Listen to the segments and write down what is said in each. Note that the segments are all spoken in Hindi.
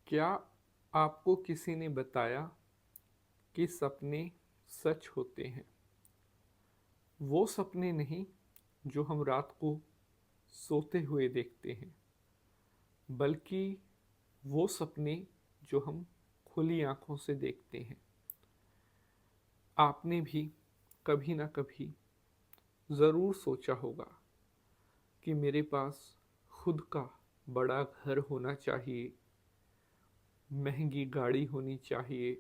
क्या आपको किसी ने बताया कि सपने सच होते हैं? वो सपने नहीं जो हम रात को सोते हुए देखते हैं, बल्कि वो सपने जो हम खुली आंखों से देखते हैं। आपने भी कभी ना कभी ज़रूर सोचा होगा कि मेरे पास खुद का बड़ा घर होना चाहिए, महंगी गाड़ी होनी चाहिए,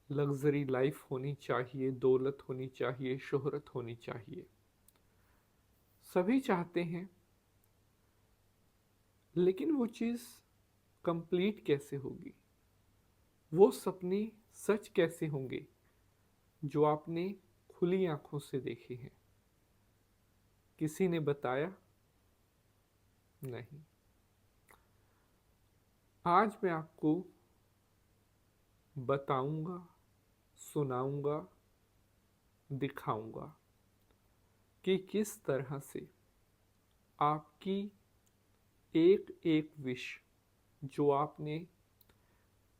लग्जरी लाइफ होनी चाहिए, दौलत होनी चाहिए, शोहरत होनी चाहिए। सभी चाहते हैं, लेकिन वो चीज़ कंप्लीट कैसे होगी? वो सपने सच कैसे होंगे जो आपने खुली आंखों से देखे हैं? किसी ने बताया? नहीं। आज मैं आपको बताऊंगा, सुनाऊंगा, दिखाऊंगा कि किस तरह से आपकी एक एक विश जो आपने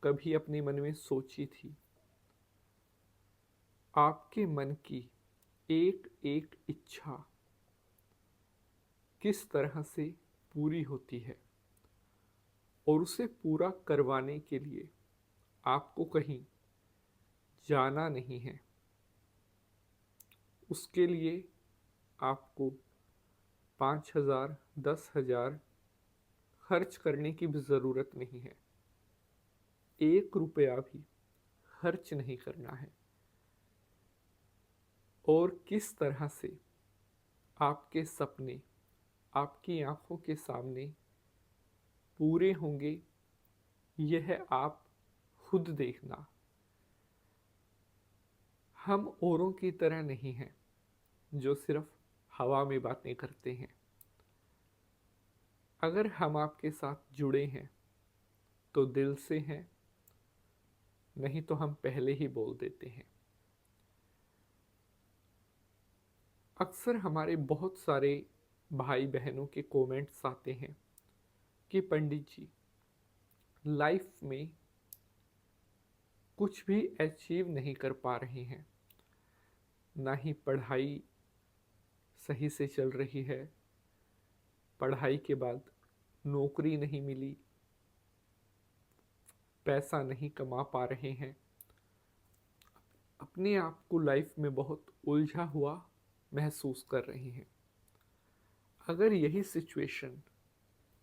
कभी अपने मन में सोची थी, आपके मन की एक एक इच्छा किस तरह से पूरी होती है। और उसे पूरा करवाने के लिए आपको कहीं जाना नहीं है। उसके लिए आपको 5,000, 10,000 खर्च करने की भी ज़रूरत नहीं है। 1 रुपया भी खर्च नहीं करना है। और किस तरह से आपके सपने आपकी आंखों के सामने पूरे होंगे, यह आप खुद देखना। हम औरों की तरह नहीं हैं जो सिर्फ हवा में बातें करते हैं। अगर हम आपके साथ जुड़े हैं तो दिल से हैं, नहीं तो हम पहले ही बोल देते हैं। अक्सर हमारे बहुत सारे भाई बहनों के कमेंट्स आते हैं कि पंडित जी, लाइफ में कुछ भी अचीव नहीं कर पा रहे हैं, ना ही पढ़ाई सही से चल रही है, पढ़ाई के बाद नौकरी नहीं मिली, पैसा नहीं कमा पा रहे हैं, अपने आप को लाइफ में बहुत उलझा हुआ महसूस कर रहे हैं। अगर यही सिचुएशन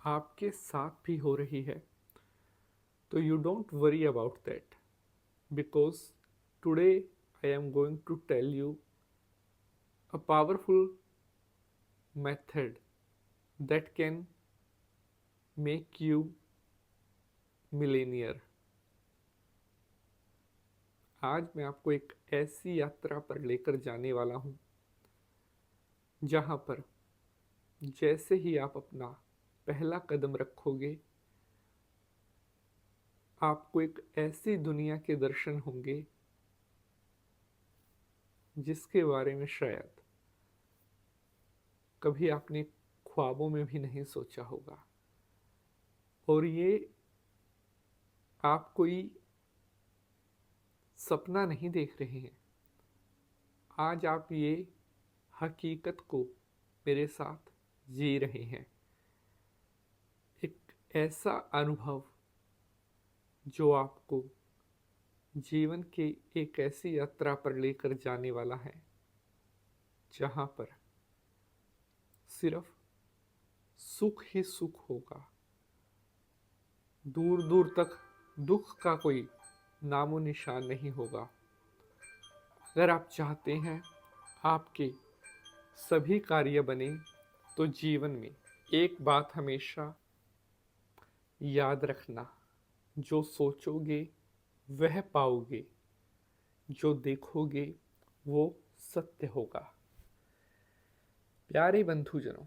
आपके साथ भी हो रही है तो you don't worry about that, because today I am going to tell you a powerful method that can make you millionaire। आज मैं आपको एक ऐसी यात्रा पर लेकर जाने वाला हूँ जहाँ पर जैसे ही आप अपना पहला कदम रखोगे, आपको एक ऐसी दुनिया के दर्शन होंगे जिसके बारे में शायद कभी आपने ख्वाबों में भी नहीं सोचा होगा। और ये आप कोई सपना नहीं देख रहे हैं, आज आप ये हकीकत को मेरे साथ जी रहे हैं। एक ऐसा अनुभव जो आपको जीवन के एक ऐसी यात्रा पर लेकर जाने वाला है जहाँ पर सिर्फ सुख ही सुख होगा। दूर दूर तक दुख का कोई नामो निशान नहीं होगा। अगर आप चाहते हैं आपके सभी कार्य बने, तो जीवन में एक बात हमेशा याद रखना, जो सोचोगे वह पाओगे, जो देखोगे वो सत्य होगा। प्यारे बंधुजनों,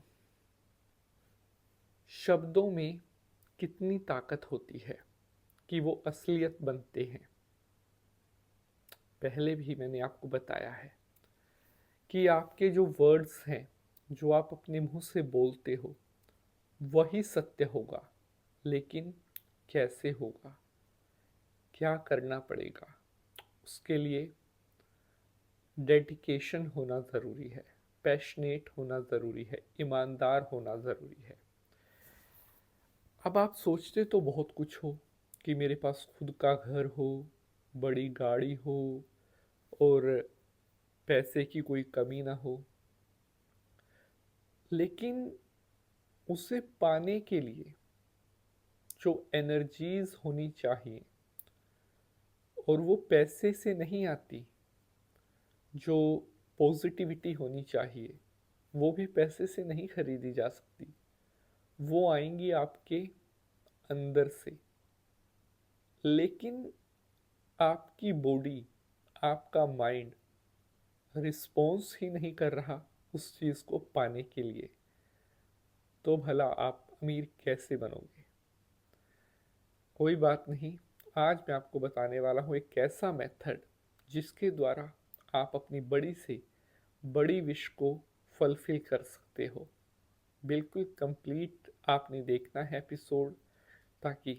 शब्दों में कितनी ताकत होती है कि वो असलियत बनते हैं। पहले भी मैंने आपको बताया है कि आपके जो वर्ड्स हैं, जो आप अपने मुंह से बोलते हो, वही सत्य होगा। लेकिन कैसे होगा, क्या करना पड़ेगा, उसके लिए डेडिकेशन होना ज़रूरी है, पैशनेट होना ज़रूरी है, ईमानदार होना ज़रूरी है। अब आप सोचते तो बहुत कुछ हो कि मेरे पास खुद का घर हो, बड़ी गाड़ी हो और पैसे की कोई कमी ना हो, लेकिन उसे पाने के लिए जो एनर्जीज होनी चाहिए, और वो पैसे से नहीं आती, जो पॉजिटिविटी होनी चाहिए वो भी पैसे से नहीं खरीदी जा सकती, वो आएंगी आपके अंदर से। लेकिन आपकी बॉडी, आपका माइंड रिस्पॉन्स ही नहीं कर रहा उस चीज़ को पाने के लिए, तो भला आप अमीर कैसे बनोगे? कोई बात नहीं, आज मैं आपको बताने वाला हूँ एक ऐसा मेथड जिसके द्वारा आप अपनी बड़ी से बड़ी विश को फुलफिल कर सकते हो। बिल्कुल कंप्लीट आपने देखना है एपिसोड, ताकि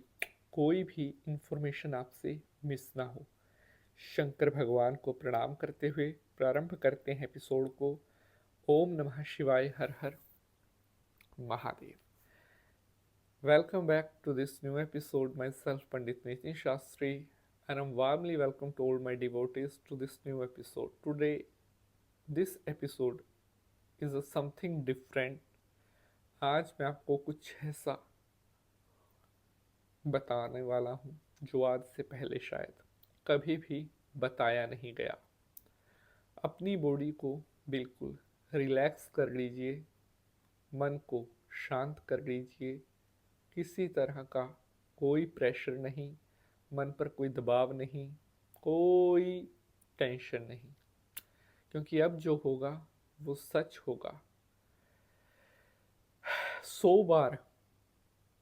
कोई भी इंफॉर्मेशन आपसे मिस ना हो। शंकर भगवान को प्रणाम करते हुए प्रारंभ करते हैं एपिसोड को। ओम नमः शिवाय, हर हर Mahadev. Welcome back to this new episode. Myself, Pandit Nitin Shastri, and I'm warmly welcome to all my devotees to this new episode. Today, this episode is a something different. आज मैं आपको कुछ ऐसा बताने वाला हूँ जो आज से पहले शायद कभी भी बताया नहीं गया। अपनी बॉडी को बिल्कुल रिलैक्स कर लीजिए, मन को शांत कर लीजिए। किसी तरह का कोई प्रेशर नहीं, मन पर कोई दबाव नहीं, कोई टेंशन नहीं, क्योंकि अब जो होगा वो सच होगा। 100 बार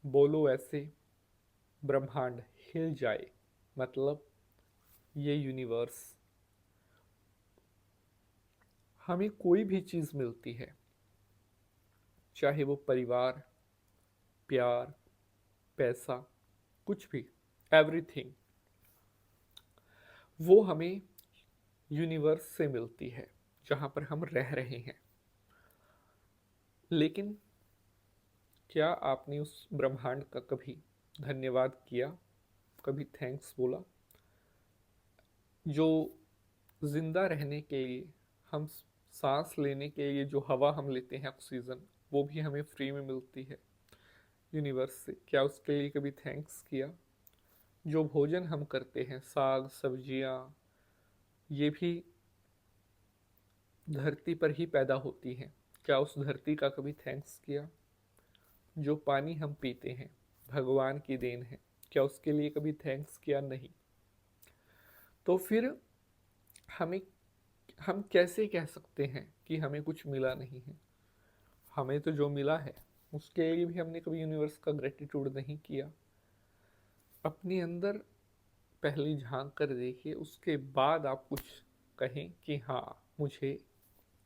बोलो ऐसे, ब्रह्मांड हिल जाए, मतलब ये यूनिवर्स, हमें कोई भी चीज़ मिलती है, चाहे वो परिवार, प्यार, पैसा, कुछ भी, एवरीथिंग, वो हमें यूनिवर्स से मिलती है जहाँ पर हम रह रहे हैं। लेकिन क्या आपने उस ब्रह्मांड का कभी धन्यवाद किया, कभी थैंक्स बोला? जो जिंदा रहने के लिए, हम सांस लेने के लिए जो हवा हम लेते हैं, ऑक्सीजन, वो भी हमें फ्री में मिलती है यूनिवर्स से। क्या उसके लिए कभी थैंक्स किया? जो भोजन हम करते हैं, साग सब्जियाँ, ये भी धरती पर ही पैदा होती हैं। क्या उस धरती का कभी थैंक्स किया? जो पानी हम पीते हैं, भगवान की देन है, क्या उसके लिए कभी थैंक्स किया? नहीं। तो फिर हमें हम कैसे कह सकते हैं कि हमें कुछ मिला नहीं है? हमें तो जो मिला है उसके लिए भी हमने कभी यूनिवर्स का ग्रेटिट्यूड नहीं किया। अपने अंदर पहले झांक कर देखिए, उसके बाद आप कुछ कहें कि हाँ मुझे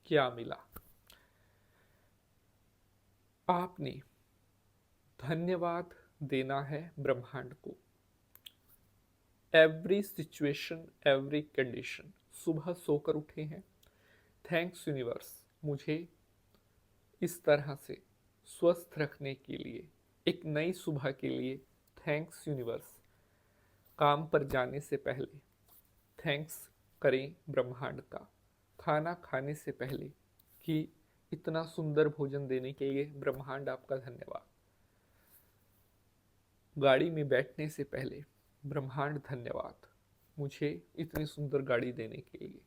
क्या मिला। आपने धन्यवाद देना है ब्रह्मांड को। Every situation, every condition. सुबह सोकर उठे हैं, थैंक्स यूनिवर्स, मुझे इस तरह से स्वस्थ रखने के लिए, एक नई सुबह के लिए थैंक्स यूनिवर्स। काम पर जाने से पहले थैंक्स करें ब्रह्मांड का। खाना खाने से पहले कि इतना सुंदर भोजन देने के लिए ब्रह्मांड आपका धन्यवाद। गाड़ी में बैठने से पहले ब्रह्मांड धन्यवाद, मुझे इतनी सुंदर गाड़ी देने के लिए।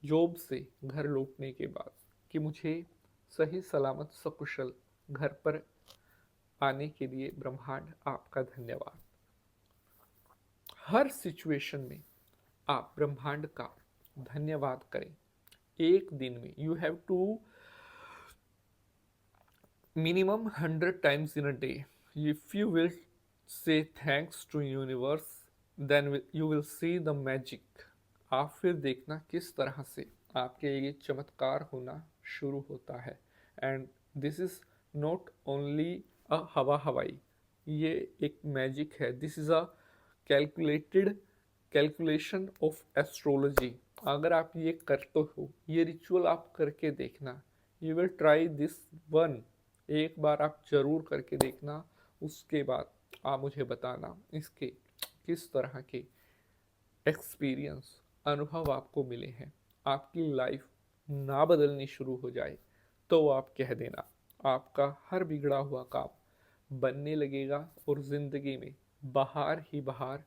जॉब से घर लौटने के बाद कि मुझे सही सलामत सकुशल घर पर आने के लिए ब्रह्मांड आपका धन्यवाद। हर सिचुएशन में आप ब्रह्मांड का धन्यवाद करें। एक दिन में you have to minimum 100 times in a day. If you will say thanks to universe, then you will see the magic. आप फिर देखना किस तरह से आपके लिए चमत्कार होना शुरू होता है। And this is not only अ हवा हवाई, ये एक मैजिक है। This is a calculated calculation of astrology. अगर आप ये करते हो, ये रिचुअल आप करके देखना, you will try this one, एक बार आप जरूर करके देखना। उसके बाद आप मुझे बताना इसके किस तरह के एक्सपीरियंस, अनुभव आपको मिले हैं। आपकी लाइफ ना बदलनी शुरू हो जाए तो आप कह देना, आपका हर बिगड़ा हुआ काम बनने लगेगा और ज़िंदगी में बाहर ही बाहर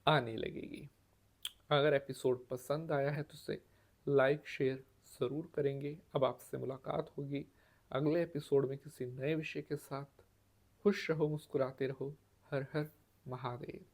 आने लगेगी। अगर एपिसोड पसंद आया है तो उसे लाइक शेयर ज़रूर करेंगे। अब आपसे मुलाकात होगी अगले एपिसोड में किसी नए विषय के साथ। खुश रहो, मुस्कुराते रहो। हर हर महादेव।